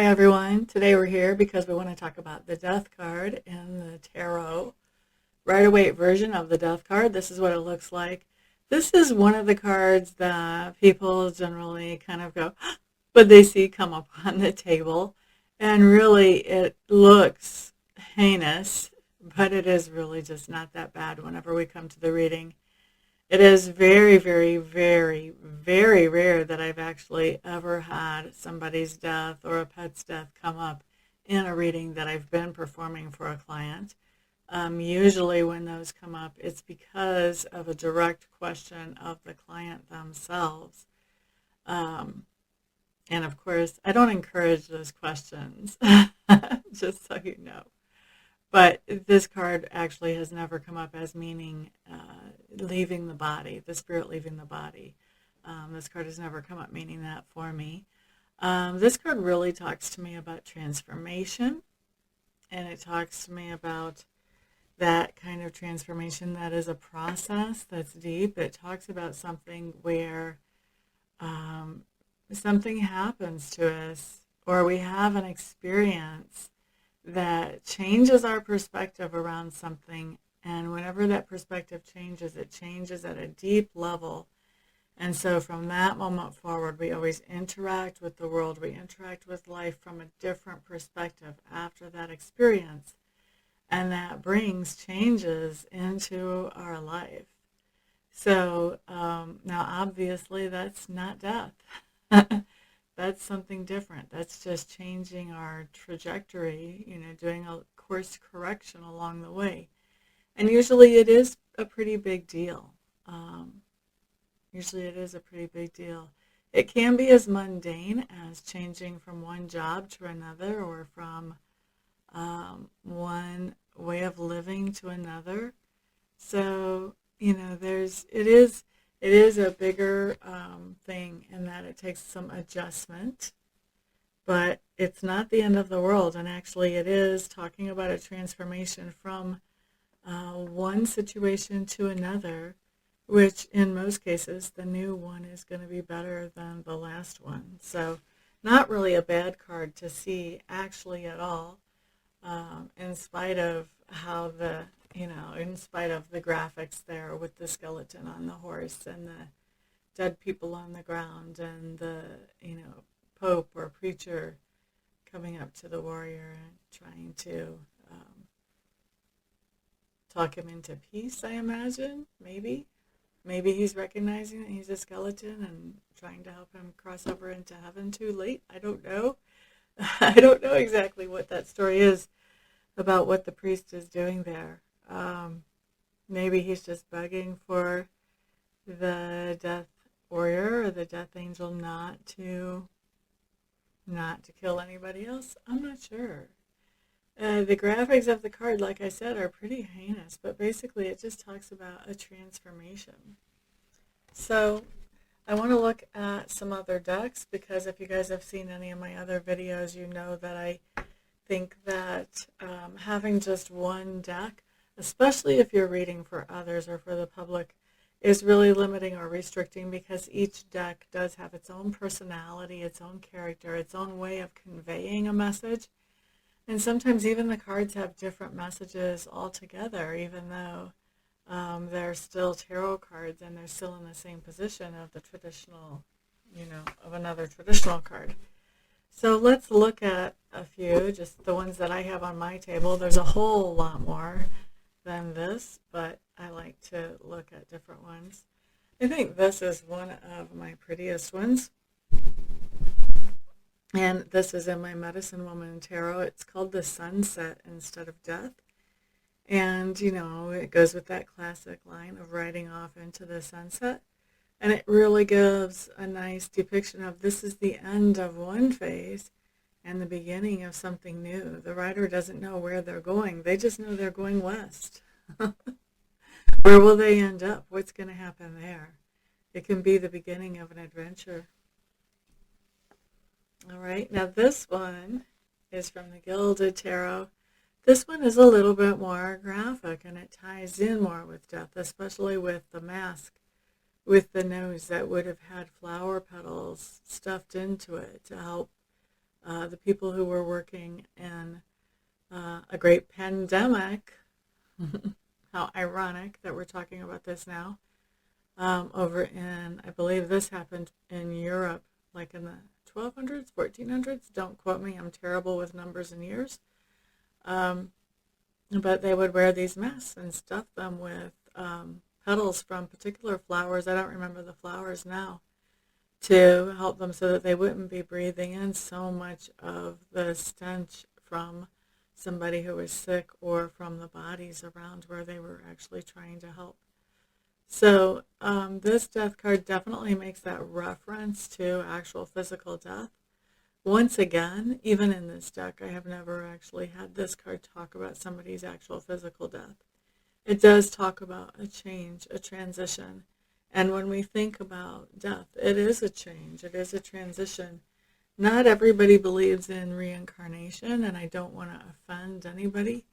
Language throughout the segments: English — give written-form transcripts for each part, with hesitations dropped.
Hi everyone. Today we're here because we want to talk about the death card in the tarot. Rider-Waite version of the death card. This is what it looks like. This is one of the cards that people generally kind of go, but they see come up on the table. And really it looks heinous, but it is really just not that bad whenever we come to the reading. It is very, very, very, very rare that I've actually ever had somebody's death or a pet's death come up in a reading that I've been performing for a client. Usually when those come up, it's because of a direct question of the client themselves. And of course, I don't encourage those questions, just so you know. But this card actually has never come up as meaning leaving the body, the spirit leaving the body. This card has never come up meaning that for me. This card really talks to me about transformation, and it talks to me about that kind of transformation that is a process that's deep. It talks about something where something happens to us, or we have an experience that changes our perspective around something, and whenever that perspective changes, it changes at a deep level. And so from that moment forward, we always interact with the world, we interact with life from a different perspective after that experience, and that brings changes into our life. So now obviously that's not death. That's something different. That's just changing our trajectory, doing a course correction along the way. And usually it is a pretty big deal. Usually it is a pretty big deal. It can be as mundane as changing from one job to another, or from one way of living to another. So, it is a bigger thing in that it takes some adjustment, but it's not the end of the world. And actually it is talking about a transformation from one situation to another, which in most cases the new one is going to be better than the last one. So not really a bad card to see actually at all, in spite of how in spite of the graphics there with the skeleton on the horse and the dead people on the ground and the, pope or preacher coming up to the warrior and trying to talk him into peace, I imagine, maybe. Maybe he's recognizing that he's a skeleton and trying to help him cross over into heaven too late. I don't know. I don't know exactly what that story is about what the priest is doing there. Maybe he's just begging for the death warrior or the death angel not to kill anybody else. I'm not sure. The graphics of the card, like I said, are pretty heinous, but basically it just talks about a transformation. So I want to look at some other decks, because if you guys have seen any of my other videos, you know that I think that having just one deck, especially if you're reading for others or for the public, is really limiting or restricting, because each deck does have its own personality, its own character, its own way of conveying a message. And sometimes even the cards have different messages altogether, even though they're still tarot cards and they're still in the same position of the traditional, of another traditional card. So let's look at a few, just the ones that I have on my table. There's a whole lot more than this, but I like to look at different ones. I think this is one of my prettiest ones. And this is in my Medicine Woman Tarot. It's called the Sunset instead of Death. And, it goes with that classic line of riding off into the sunset. And it really gives a nice depiction of this is the end of one phase and the beginning of something new. The rider doesn't know where they're going. They just know they're going west. Where will they end up? What's going to happen there? It can be the beginning of an adventure. All right, now this one is from the Gilded Tarot. This one is a little bit more graphic, and it ties in more with death, especially with the mask with the nose that would have had flower petals stuffed into it to help the people who were working in a great pandemic. How ironic that we're talking about this now. Over in, I believe this happened in Europe, like in the 1200s, 1400s. Don't quote me, I'm terrible with numbers and years. But they would wear these masks and stuff them with petals from particular flowers. I don't remember the flowers now, to help them so that they wouldn't be breathing in so much of the stench from somebody who was sick or from the bodies around where they were actually trying to help. So this death card definitely makes that reference to actual physical death. Once again, even in this deck, I have never actually had this card talk about somebody's actual physical death. It does talk about a change, a transition. And when we think about death, it is a change. It is a transition. Not everybody believes in reincarnation, and I don't want to offend anybody.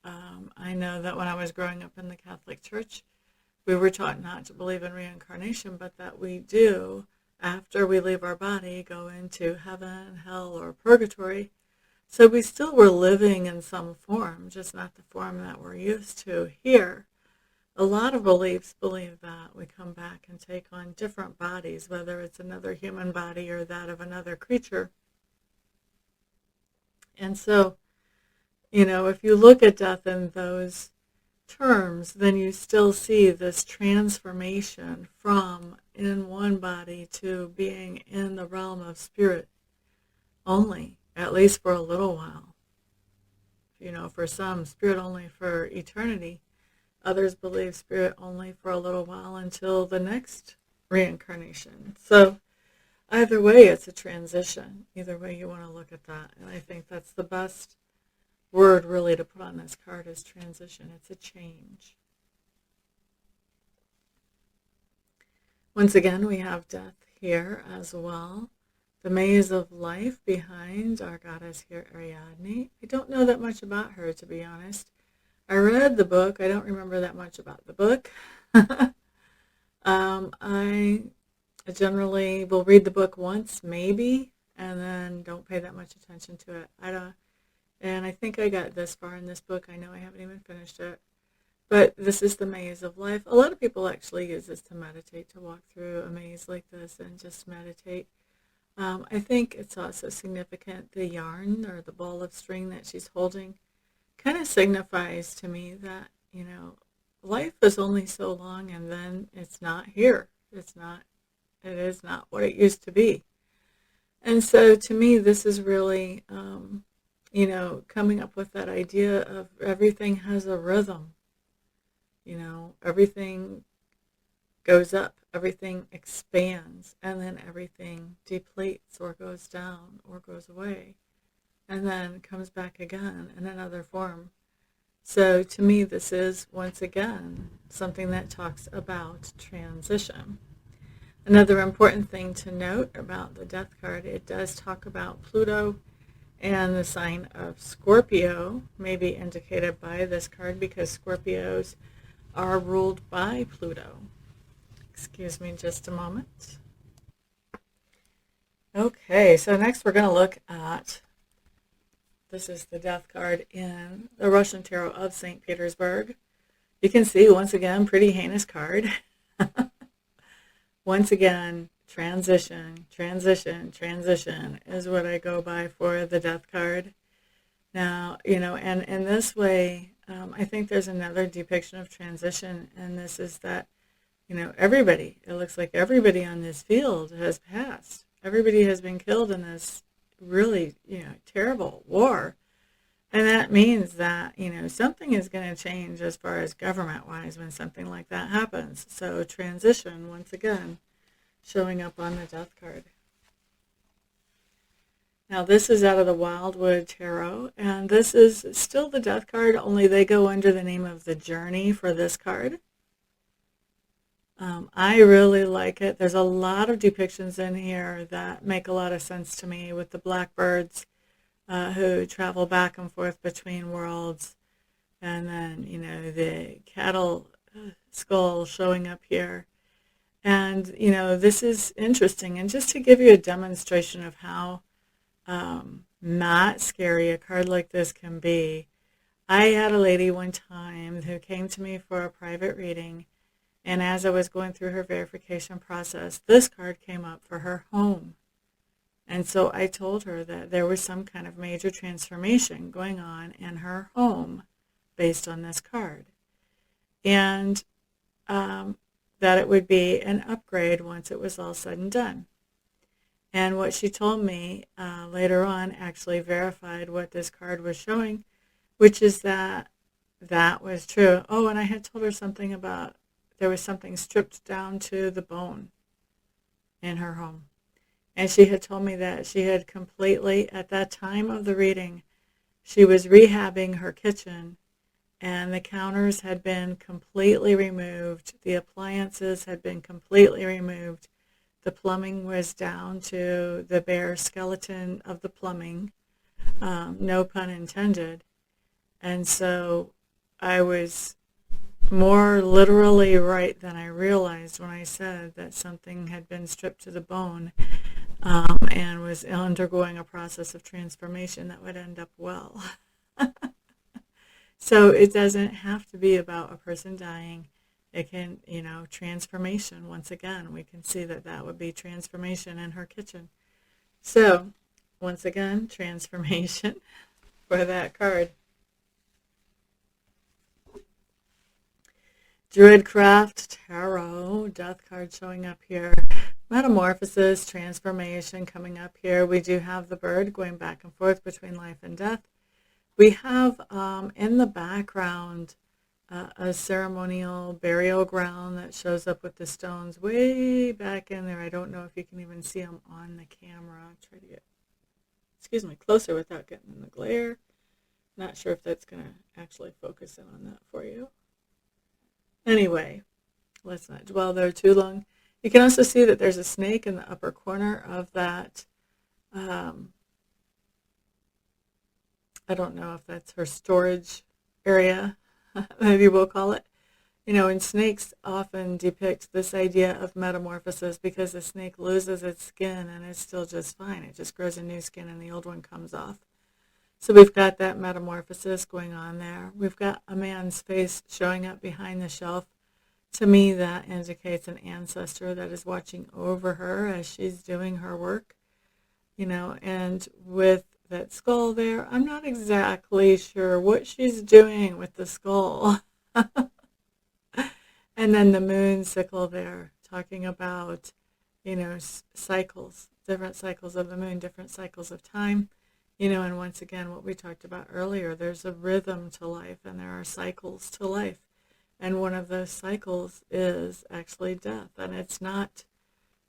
I know that when I was growing up in the Catholic Church, we were taught not to believe in reincarnation, but that we do, after we leave our body, go into heaven, hell, or purgatory. So we still were living in some form, just not the form that we're used to here. A lot of beliefs believe that we come back and take on different bodies, whether it's another human body or that of another creature. And so, if you look at death in those terms, then you still see this transformation from in one body to being in the realm of spirit only, at least for a little while. For some, spirit only for eternity. Others believe spirit only for a little while until the next reincarnation. So either way, it's a transition. Either way you want to look at that. And I think that's the best word really to put on this card is transition. It's a change. Once again, we have death here as well. The maze of life behind our goddess here, Ariadne. I don't know that much about her, to be honest. I read the book. I don't remember that much about the book. I generally will read the book once, maybe, and then don't pay that much attention to it. And I think I got this far in this book. I know I haven't even finished it. But this is the maze of life. A lot of people actually use this to meditate, to walk through a maze like this and just meditate. I think it's also significant, the yarn or the ball of string that she's holding kind of signifies to me that, life is only so long and then it's not here. It is not what it used to be. And so to me, this is really, coming up with that idea of everything has a rhythm. Everything goes up, everything expands, and then everything depletes or goes down or goes away, and then comes back again in another form. So to me, this is, once again, something that talks about transition. Another important thing to note about the death card, it does talk about Pluto and the sign of Scorpio, may be indicated by this card because Scorpios are ruled by Pluto. Excuse me just a moment. Okay, so next we're going to look at, this is the death card in the Russian Tarot of St. Petersburg. You can see, once again, pretty heinous card. Once again, transition, transition, transition is what I go by for the death card. Now, and in this way, I think there's another depiction of transition, and this is that, everybody, it looks like everybody on this field has passed. Everybody has been killed in this really, terrible war. And that means that, something is going to change as far as government-wise when something like that happens. So transition, once again, showing up on the death card. Now this is out of the Wildwood Tarot, and this is still the death card, only they go under the name of the Journey for this card. I really like it. There's a lot of depictions in here that make a lot of sense to me with the blackbirds who travel back and forth between worlds, and then, the cattle skull showing up here. And, this is interesting. And just to give you a demonstration of how not scary a card like this can be. I had a lady one time who came to me for a private reading, and as I was going through her verification process, this card came up for her home. And so I told her that there was some kind of major transformation going on in her home based on this card. And that it would be an upgrade once it was all said and done. And what she told me later on actually verified what this card was showing, which is that that was true. Oh, and I had told her something about there was something stripped down to the bone in her home. And she had told me that she had completely, at that time of the reading, she was rehabbing her kitchen, and the counters had been completely removed. The appliances had been completely removed. The plumbing was down to the bare skeleton of the plumbing, no pun intended. And so I was more literally right than I realized when I said that something had been stripped to the bone and was undergoing a process of transformation that would end up well. So it doesn't have to be about a person dying. It can, transformation. Once again, we can see that that would be transformation in her kitchen. So, once again, transformation for that card. Druidcraft Tarot, death card showing up here. Metamorphosis, transformation coming up here. We do have the bird going back and forth between life and death. We have in the background a ceremonial burial ground that shows up with the stones way back in there. I don't know if you can even see them on the camera. I'll try to get, closer without getting in the glare. Not sure if that's going to actually focus in on that for you. Anyway, let's not dwell there too long. You can also see that there's a snake in the upper corner of that. I don't know if that's her storage area, maybe we'll call it. And snakes often depict this idea of metamorphosis because the snake loses its skin and it's still just fine. It just grows a new skin and the old one comes off. So we've got that metamorphosis going on there. We've got a man's face showing up behind the shelf. To me, that indicates an ancestor that is watching over her as she's doing her work. And with that skull there, I'm not exactly sure what she's doing with the skull. And then the moon sickle there, talking about, cycles, different cycles of the moon, different cycles of time. And once again, what we talked about earlier, there's a rhythm to life and there are cycles to life. And one of those cycles is actually death. And it's not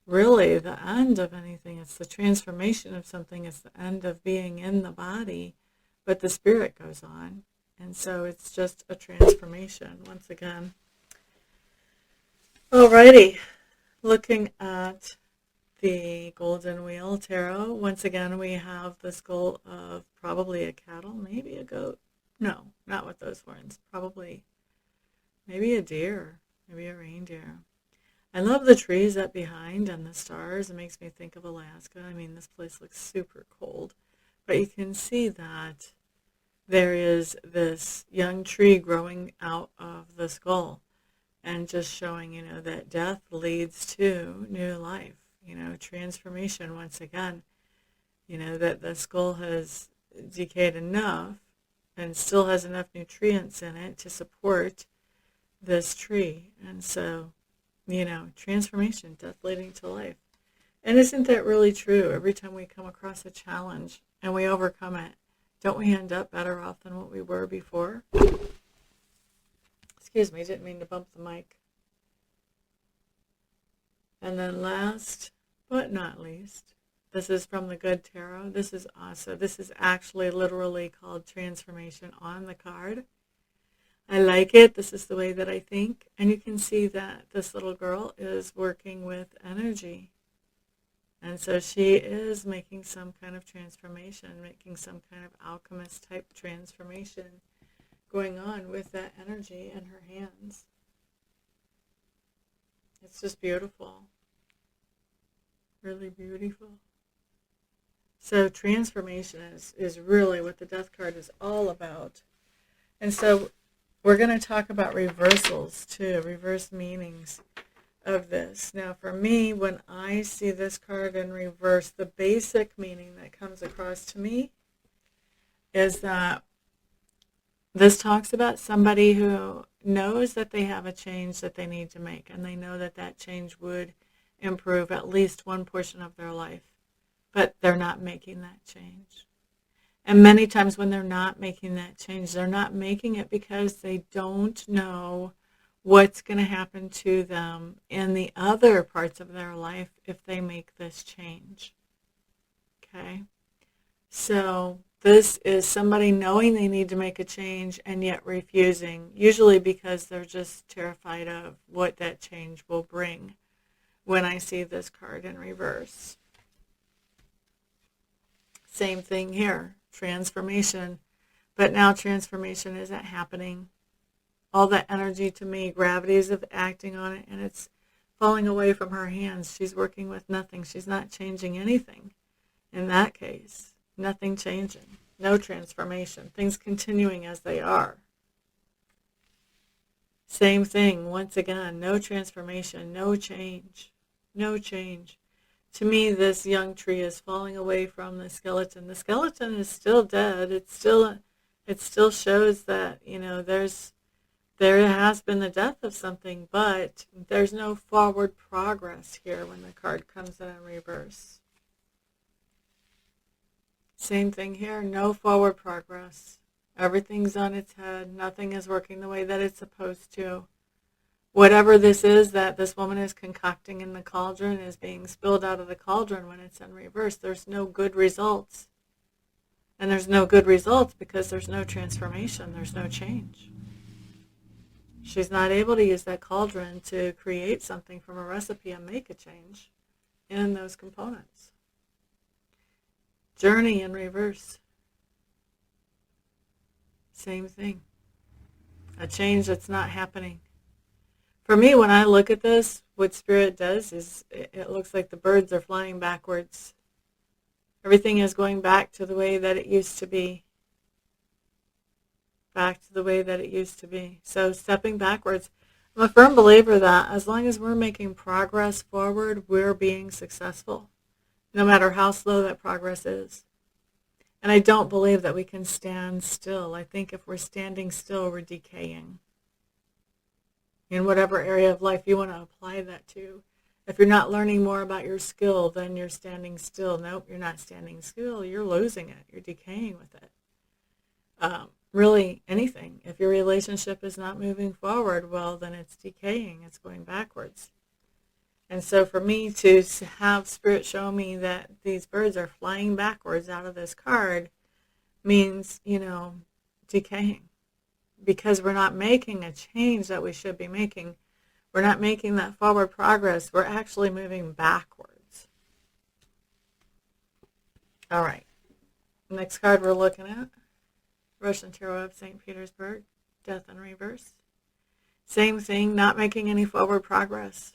really the end of anything. It's the transformation of something. It's the end of being in the body, but the spirit goes on. And so it's just a transformation once again. Alrighty, looking at the Golden Wheel Tarot. Once again, we have the skull of probably a cattle, maybe a goat. No, not with those horns. Probably maybe a deer, maybe a reindeer. I love the trees up behind and the stars. It makes me think of Alaska. I mean, this place looks super cold. But you can see that there is this young tree growing out of the skull and just showing, that death leads to new life, transformation once again. That the skull has decayed enough and still has enough nutrients in it to support this tree. And so, transformation, death leading to life. And isn't that really true? Every time we come across a challenge and we overcome it, don't we end up better off than what we were before? Excuse me, didn't mean to bump the mic. And then last but not least, this is from the Good Tarot. This is awesome. This is actually literally called Transformation on the card. I like it. This is the way that I think. And you can see that this little girl is working with energy. And so she is making some kind of transformation, making some kind of alchemist type transformation going on with that energy in her hands. It's just beautiful. Really beautiful. So transformation is really what the death card is all about. And so we're going to talk about reversals too, reverse meanings of this. Now for me, when I see this card in reverse, the basic meaning that comes across to me is that this talks about somebody who knows that they have a change that they need to make, and they know that that change would improve at least one portion of their life, but they're not making that change. And many times when they're not making that change, they're not making it because they don't know what's going to happen to them in the other parts of their life if they make this change. Okay? So this is somebody knowing they need to make a change and yet refusing, usually because they're just terrified of what that change will bring when I see this card in reverse. Same thing here, transformation, but now transformation isn't happening. All that energy to me, gravity is acting on it, and it's falling away from her hands. She's working with nothing. She's not changing anything in that case. Nothing changing, no transformation, things continuing as they are. Same thing, once again, no transformation, no change, no change. To me, this young tree is falling away from the skeleton. The skeleton is still dead. It still shows that, there has been the death of something, but there's no forward progress here when the card comes in reverse. Same thing here, no forward progress. Everything's on its head. Nothing is working the way that it's supposed to. Whatever this is that this woman is concocting in the cauldron is being spilled out of the cauldron when it's in reverse. There's no good results. And there's no good results because there's no transformation. There's no change. She's not able to use that cauldron to create something from a recipe and make a change in those components. Journey in reverse. Same thing. A change that's not happening. For me, when I look at this, what Spirit does is it looks like the birds are flying backwards. Everything is going back to the way that it used to be. Back to the way that it used to be. So stepping backwards. I'm a firm believer that as long as we're making progress forward, we're being successful, no matter how slow that progress is. And I don't believe that we can stand still. I think if we're standing still, we're decaying. In whatever area of life you want to apply that to. If you're not learning more about your skill, then you're standing still. Nope, you're not standing still. You're losing it. You're decaying with it. Really, anything. If your relationship is not moving forward, well, then it's decaying. It's going backwards. And so for me to have Spirit show me that these birds are flying backwards out of this card means, decaying. Because we're not making a change that we should be making. We're not making that forward progress. We're actually moving backwards. All right. Next card we're looking at. Russian Tarot of St. Petersburg. Death in reverse. Same thing, not making any forward progress.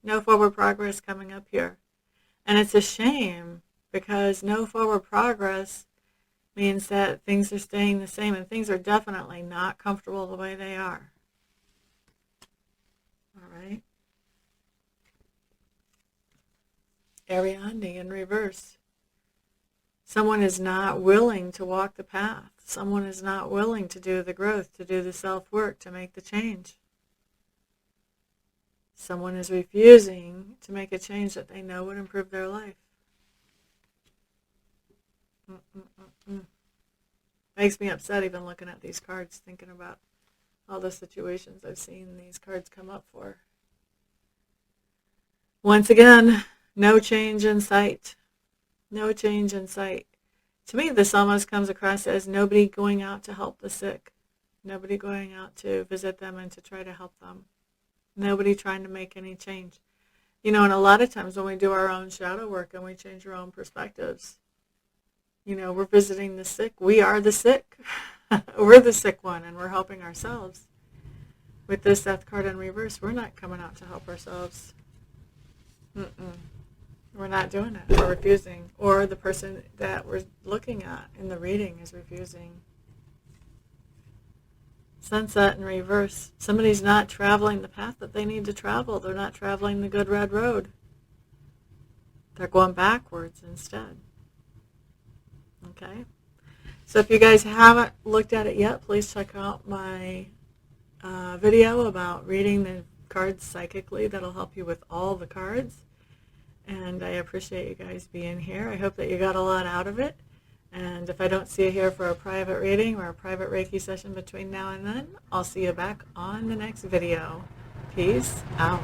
No forward progress coming up here. And it's a shame because no forward progress means that things are staying the same, and things are definitely not comfortable the way they are. All right. Ariadne in reverse. Someone is not willing to walk the path. Someone is not willing to do the growth, to do the self-work, to make the change. Someone is refusing to make a change that they know would improve their life. Makes me upset even looking at these cards, thinking about all the situations I've seen these cards come up for. Once again, no change in sight. No change in sight. To me, this almost comes across as nobody going out to help the sick. Nobody going out to visit them and to try to help them. Nobody trying to make any change. And a lot of times when we do our own shadow work and we change our own perspectives, we're visiting the sick. We are the sick. We're the sick one, and we're helping ourselves. With this death card in reverse, we're not coming out to help ourselves. We're not doing it. We're refusing. Or the person that we're looking at in the reading is refusing. Sunset in reverse. Somebody's not traveling the path that they need to travel. They're not traveling the good red road. They're going backwards instead. Okay? So if you guys haven't looked at it yet, please check out my video about reading the cards psychically. That'll help you with all the cards. And I appreciate you guys being here. I hope that you got a lot out of it. And if I don't see you here for a private reading or a private Reiki session between now and then, I'll see you back on the next video. Peace out.